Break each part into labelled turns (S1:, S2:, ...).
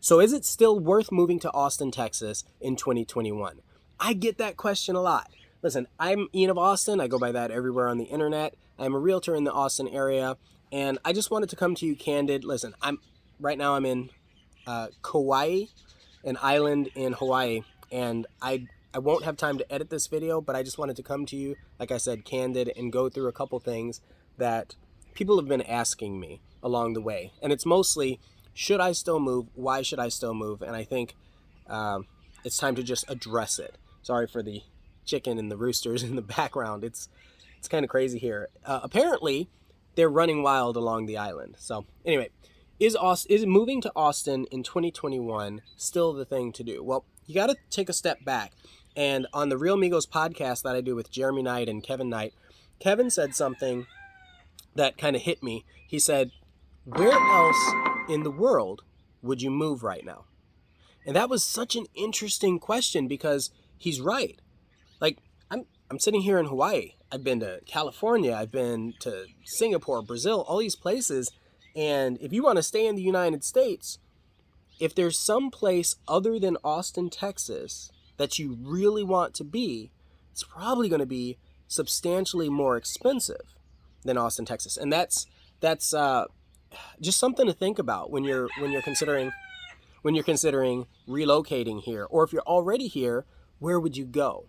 S1: So is it still worth moving to Austin, Texas in 2021? I get that question a lot. Listen, I'm Ian of Austin. I go by that everywhere on the internet. I'm a realtor in the Austin area, and I just wanted to come to you candid. Listen, right now I'm in Kauai, an island in Hawaii, and I won't have time to edit this video, but I just wanted to come to you, like I said, candid, and go through a couple things that people have been asking me along the way. And it's mostly, should I still move? Why should I still move? And I think it's time to just address it. Sorry for the chicken and the roosters in the background. It's kind of crazy here. Apparently, they're running wild along the island. So anyway, is moving to Austin in 2021 still the thing to do? Well, you got to take a step back. And on the Real Migos podcast that I do with Jeremy Knight and Kevin Knight, Kevin said something that kind of hit me. He said, where else in the world would you move right now? And that was such an interesting question because he's right. Like, I'm sitting here in Hawaii. I've been to California. I've been to Singapore, Brazil, all these places. And if you want to stay in the United States, if there's some place other than Austin, Texas that you really want to be, it's probably going to be substantially more expensive than Austin, Texas. And that's just something to think about when you're considering relocating here, or if you're already here, where would you go?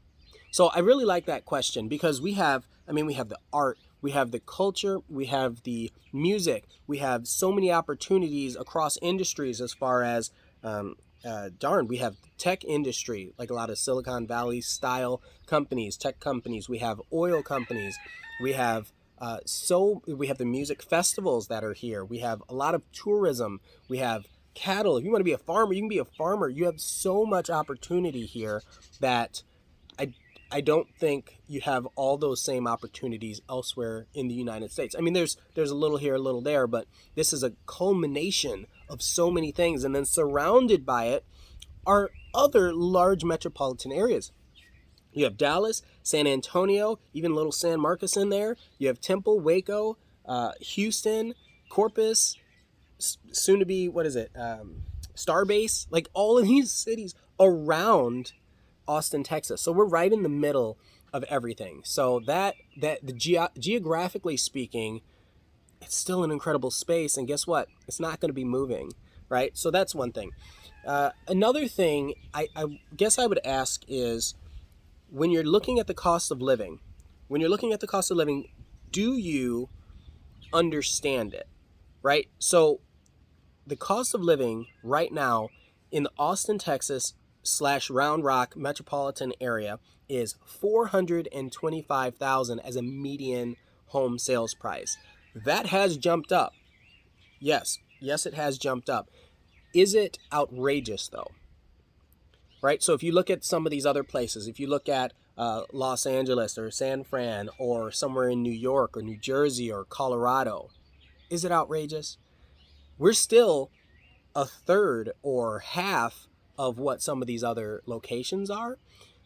S1: So I really like that question because we have the art, we have the culture, we have the music, we have so many opportunities across industries as far as, we have tech industry, like a lot of Silicon Valley style companies, tech companies, we have oil companies, we have we have the music festivals that are here, we have a lot of tourism, we have cattle. If you want to be a farmer, you can be a farmer. You have so much opportunity here that I don't think you have all those same opportunities elsewhere in the United States. I mean, there's a little here, a little there, but this is a culmination of so many things. And then surrounded by it are other large metropolitan areas. You have Dallas, San Antonio, even little San Marcos in there. You have Temple, Waco, Houston, Corpus, soon to be, Starbase, like all of these cities around Austin, Texas. So we're right in the middle of everything. So geographically speaking, it's still an incredible space. And guess what? It's not going to be moving, right? So that's one thing. Another thing I guess I would ask is, when you're looking at the cost of living, do you understand it, right? So the cost of living right now in the Austin, Texas / Round Rock metropolitan area is $425,000 as a median home sales price. That has jumped up. Yes, it has jumped up. Is it outrageous though? Right? So if you look at some of these other places, if you look at Los Angeles or San Fran or somewhere in New York or New Jersey or Colorado, is it outrageous? We're still a third or half of what some of these other locations are.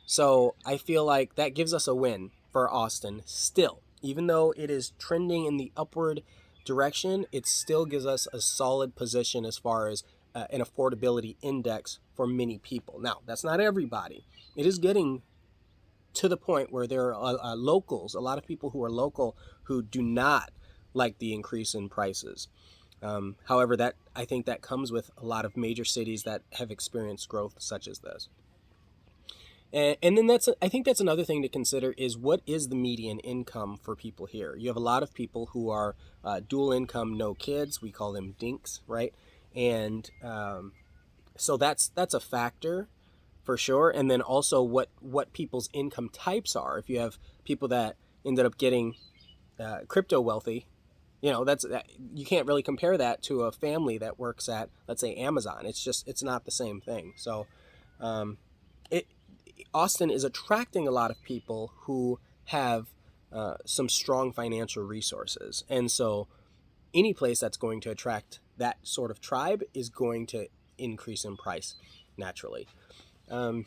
S1: So I feel like that gives us a win for Austin still. Even though it is trending in the upward direction, it still gives us a solid position as far as an affordability index for many people. Now, that's not everybody. It is getting to the point where there are locals, a lot of people who are local who do not like the increase in prices. However, I think that comes with a lot of major cities that have experienced growth such as this. And then I think that's another thing to consider is, what is the median income for people here? You have a lot of people who are dual income, no kids. We call them dinks, right? And so that's a factor for sure. And then also what people's income types are. If you have people that ended up getting crypto wealthy, you can't really compare that to a family that works at, let's say, Amazon. It's not the same thing. So Austin is attracting a lot of people who have some strong financial resources. And so any place that's going to attract that sort of tribe is going to increase in price naturally. Are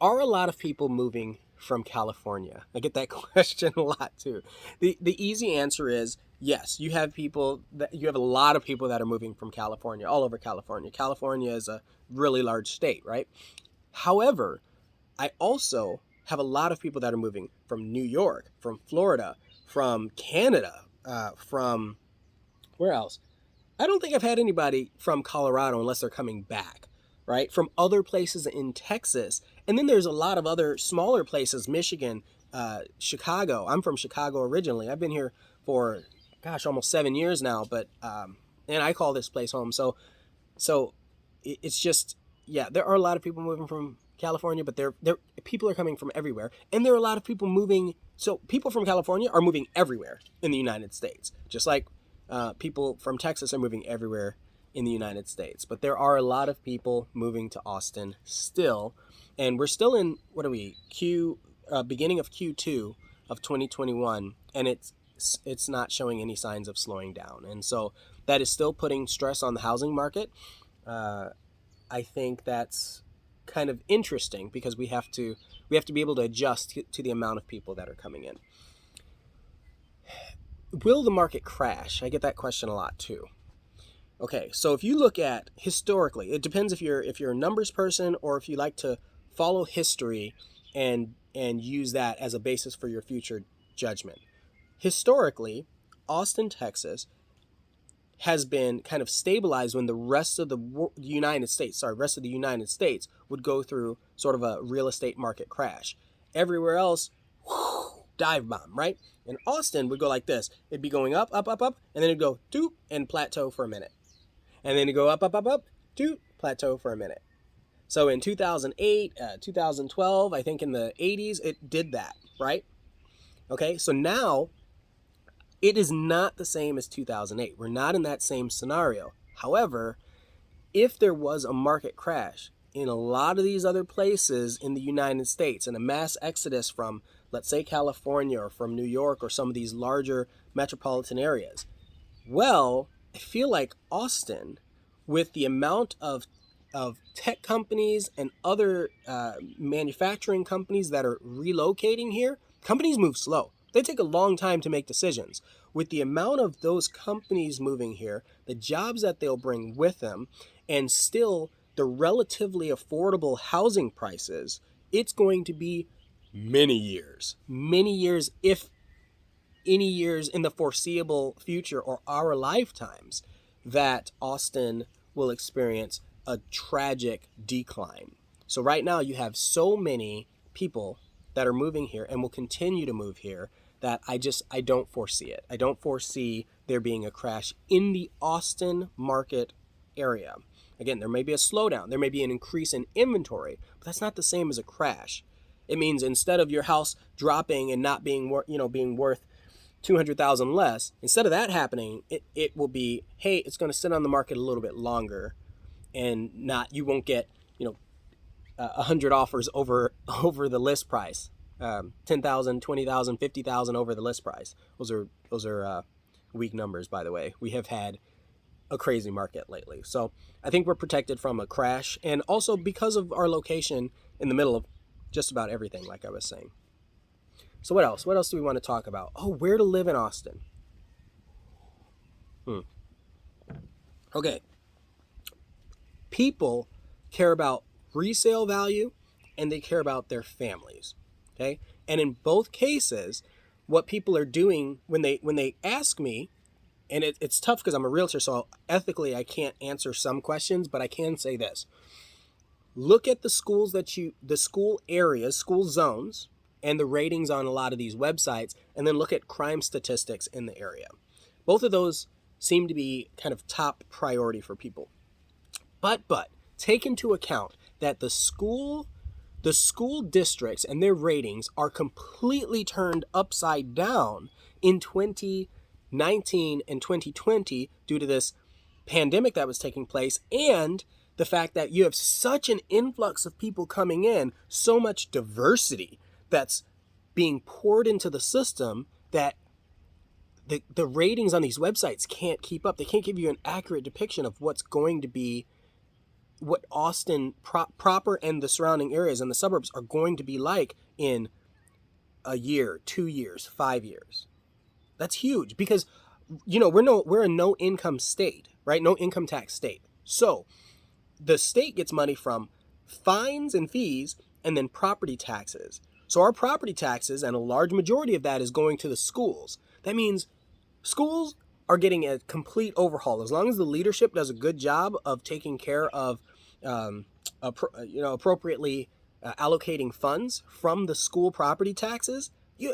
S1: a lot of people moving from California? I get that question a lot too. The easy answer is yes, you have a lot of people that are moving from California, all over California. California is a really large state, right? However, I also have a lot of people that are moving from New York, from Florida, from Canada, from where else? I don't think I've had anybody from Colorado unless they're coming back, right? From other places in Texas. And then there's a lot of other smaller places, Michigan, Chicago. I'm from Chicago originally. I've been here for, gosh, almost 7 years now, but, and I call this place home. So it's just, yeah, there are a lot of people moving from California, but people are coming from everywhere. And there are a lot of people moving. So people from California are moving everywhere in the United States, just like people from Texas are moving everywhere in the United States. But there are a lot of people moving to Austin still. And we're still in, what are we, beginning of Q2 of 2021. And it's not showing any signs of slowing down. And so that is still putting stress on the housing market. I think that's kind of interesting because we have to be able to adjust to the amount of people that are coming in. Will the market crash? I get that question a lot too. Okay, so if you look at historically, it depends if you're a numbers person or if you like to follow history and use that as a basis for your future judgment. Historically, Austin, Texas has been kind of stabilized when the rest of the United States would go through sort of a real estate market crash. Everywhere else, dive bomb, right? And Austin would go like this. It'd be going up, up, up, up, and then it'd go doop and plateau for a minute. And then it'd go up, up, up, up, doop, plateau for a minute. So in 2008, 2012, I think in the 80s, it did that, right? Okay, so now it is not the same as 2008. We're not in that same scenario. However, if there was a market crash in a lot of these other places in the United States and a mass exodus from, let's say, California or from New York or some of these larger metropolitan areas, well, I feel like Austin, with the amount of tech companies and other manufacturing companies that are relocating here, companies move slow. They take a long time to make decisions. With the amount of those companies moving here, the jobs that they'll bring with them, and still the relatively affordable housing prices, it's going to be many years, if any years in the foreseeable future or our lifetimes, that Austin will experience a tragic decline. So right now you have so many people that are moving here and will continue to move here that I don't foresee it. I don't foresee there being a crash in the Austin market area. Again, there may be a slowdown. There may be an increase in inventory, but that's not the same as a crash. It means instead of your house dropping and not being worth 200,000 less, instead of that happening, it will be, hey, it's going to sit on the market a little bit longer, and you won't get 100 offers over the list price. 10,000, 20,000, 50,000 over the list price. Those are weak numbers, by the way. We have had a crazy market lately. So I think we're protected from a crash, and also because of our location in the middle of just about everything, like I was saying. So what else? What else do we want to talk about? Oh, where to live in Austin. Okay. People care about resale value and they care about their families. Okay? And in both cases, what people are doing when they ask me, and it's tough because I'm a realtor, so ethically I can't answer some questions, but I can say this. Look at the schools the school areas, school zones, and the ratings on a lot of these websites, and then look at crime statistics in the area. Both of those seem to be kind of top priority for people. But take into account that the school districts and their ratings are completely turned upside down in 2019 and 2020 due to this pandemic that was taking place, and the fact that you have such an influx of people coming in, so much diversity that's being poured into the system that the ratings on these websites can't keep up. They can't give you an accurate depiction of what's going to be, what Austin proper and the surrounding areas and the suburbs are going to be like in a year, 2 years, 5 years. That's huge, because we're a no income state, right? No income tax state. So the state gets money from fines and fees and then property taxes. So our property taxes, and a large majority of that, is going to the schools. That means schools are getting a complete overhaul. As long as the leadership does a good job of taking care of, appropriately allocating funds from the school property taxes, you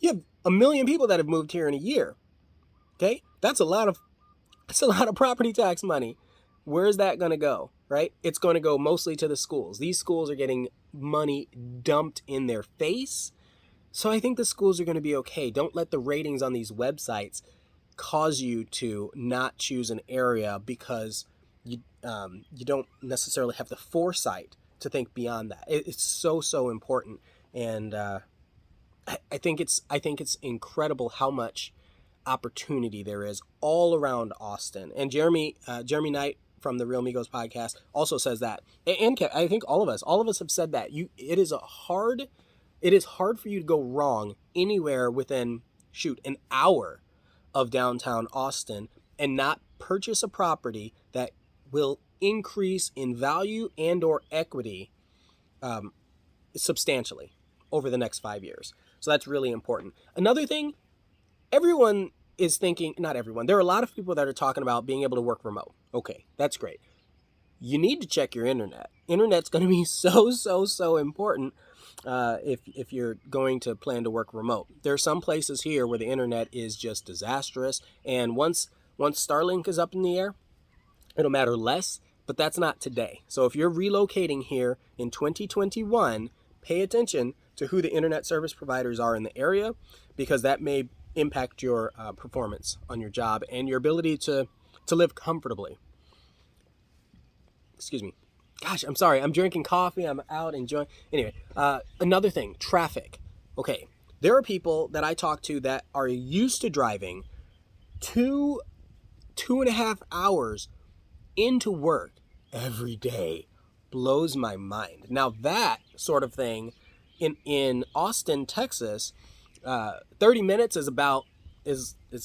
S1: have 1 million people that have moved here in a year. Okay, that's a lot of property tax money. Where's that going to go? Right? It's going to go mostly to the schools. These schools are getting money dumped in their face. So I think the schools are going to be okay. Don't let the ratings on these websites cause you to not choose an area because you don't necessarily have the foresight to think beyond that. It's so important, and I think it's incredible how much opportunity there is all around Austin. And Jeremy Knight from the Real Migos podcast also says that, and I think all of us have said that it is hard for you to go wrong anywhere within an hour of downtown Austin and not purchase a property that will increase in value and or equity substantially over the next 5 years. So that's really important. Another thing, everyone is thinking, not everyone, there are a lot of people that are talking about being able to work remote. Okay, that's great. You need to check your internet. Internet's going to be so important if you're going to plan to work remote. There are some places here where the internet is just disastrous, and once Starlink is up in the air, it'll matter less, but that's not today. So if you're relocating here in 2021, pay attention to who the internet service providers are in the area, because that may impact your performance on your job and your ability to live comfortably. Excuse me. Gosh, I'm sorry. I'm drinking coffee. I'm out enjoying. Anyway, another thing, traffic. Okay, there are people that I talk to that are used to driving 2.5 hours into work every day. Blows my mind. Now that sort of thing in Austin, Texas, 30 minutes is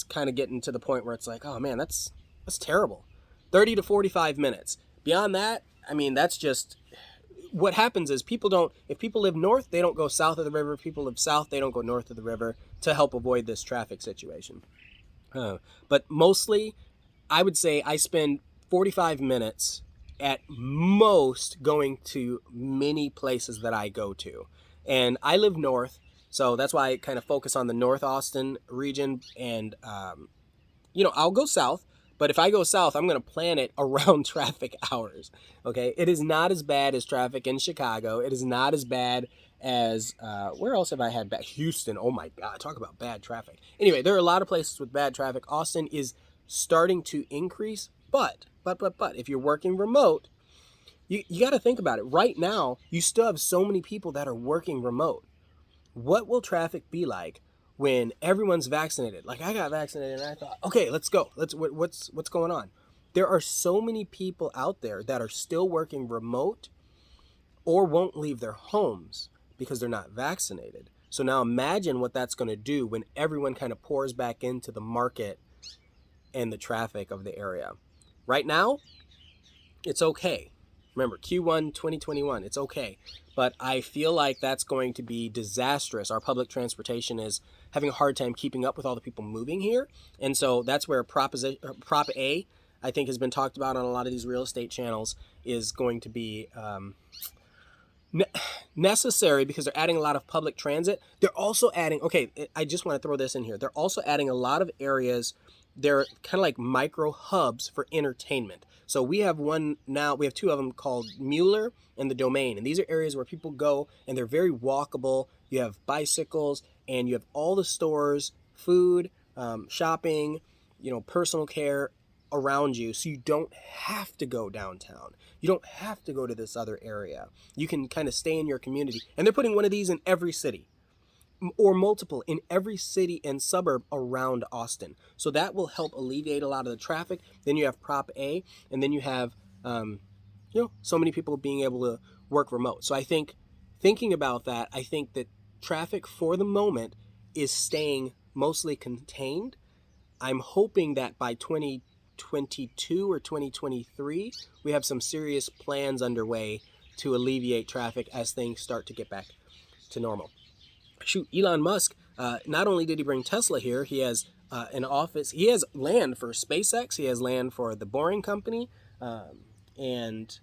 S1: kind of getting to the point where it's like, oh man, that's terrible. 30 to 45 minutes. Beyond that, I mean, that's just what happens is if people live north, they don't go south of the river. If people live south, they don't go north of the river to help avoid this traffic situation. But mostly, I would say I spend 45 minutes at most going to many places that I go to. And I live north, so that's why I kind of focus on the North Austin region. And, I'll go south, but if I go south, I'm going to plan it around traffic hours. Okay. It is not as bad as traffic in Chicago. It is not as bad as, where else have I had bad? Houston. Oh my God. Talk about bad traffic. Anyway, there are a lot of places with bad traffic. Austin is starting to increase, but if you're working remote, you got to think about it. Right now, you still have so many people that are working remote. What will traffic be like when everyone's vaccinated? Like I got vaccinated and I thought, okay, let's go. What's going on? There are so many people out there that are still working remote or won't leave their homes because they're not vaccinated. So now imagine what that's going to do when everyone kind of pours back into the market and the traffic of the area. Right now, it's okay. Remember, Q1 2021, it's okay. But I feel like that's going to be disastrous. Our public transportation is having a hard time keeping up with all the people moving here. And so that's where Prop A, I think, has been talked about on a lot of these real estate channels, is going to be necessary because they're adding a lot of public transit. They're also adding, okay, I just want to throw this in here. They're also adding a lot of areas. They're kind of like micro hubs for entertainment. So we have two of them called Mueller and the Domain. And these are areas where people go and they're very walkable. You have bicycles and you have all the stores, food, shopping, personal care around you. So you don't have to go downtown. You don't have to go to this other area. You can kind of stay in your community. And they're putting one of these in every city, or multiple in every city and suburb around Austin. So that will help alleviate a lot of the traffic. Then you have Prop A, and then you have, so many people being able to work remote. So I think, thinking about that, I think that traffic for the moment is staying mostly contained. I'm hoping that by 2022 or 2023, we have some serious plans underway to alleviate traffic as things start to get back to normal. Shoot, Elon Musk, not only did he bring Tesla here, he has an office, he has land for SpaceX, he has land for the Boring Company, and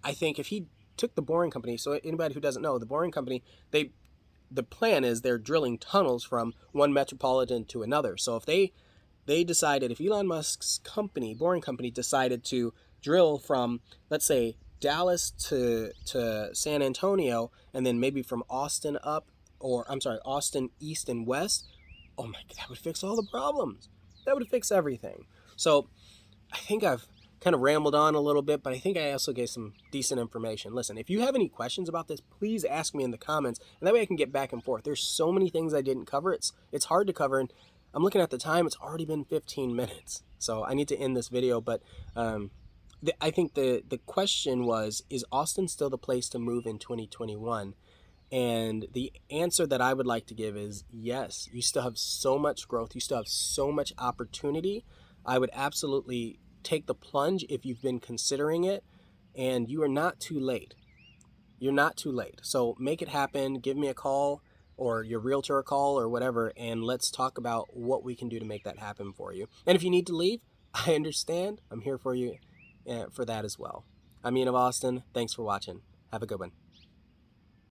S1: I think if he took the Boring Company, so anybody who doesn't know, the Boring Company, the plan is they're drilling tunnels from one metropolitan to another. So if they decided, if Elon Musk's company, Boring Company, decided to drill from, let's say, Dallas to San Antonio, and then maybe from Austin up, or I'm sorry, Austin east and west, oh my God, that would fix all the problems. That would fix everything. So I think I've kind of rambled on a little bit, but I think I also gave some decent information. Listen, if you have any questions about this, please ask me in the comments, and that way I can get back and forth. There's so many things I didn't cover. It's hard to cover, and I'm looking at the time. It's already been 15 minutes, so I need to end this video. But I think the question was, is Austin still the place to move in 2021? And the answer that I would like to give is yes. You still have so much growth. You still have so much opportunity. I would absolutely take the plunge if you've been considering it, and you are not too late. You're not too late. So make it happen. Give me a call or your realtor a call or whatever, and let's talk about what we can do to make that happen for you. And if you need to leave, I understand. I'm here for you for that as well. I'm Ian of Austin. Thanks for watching. Have a good one.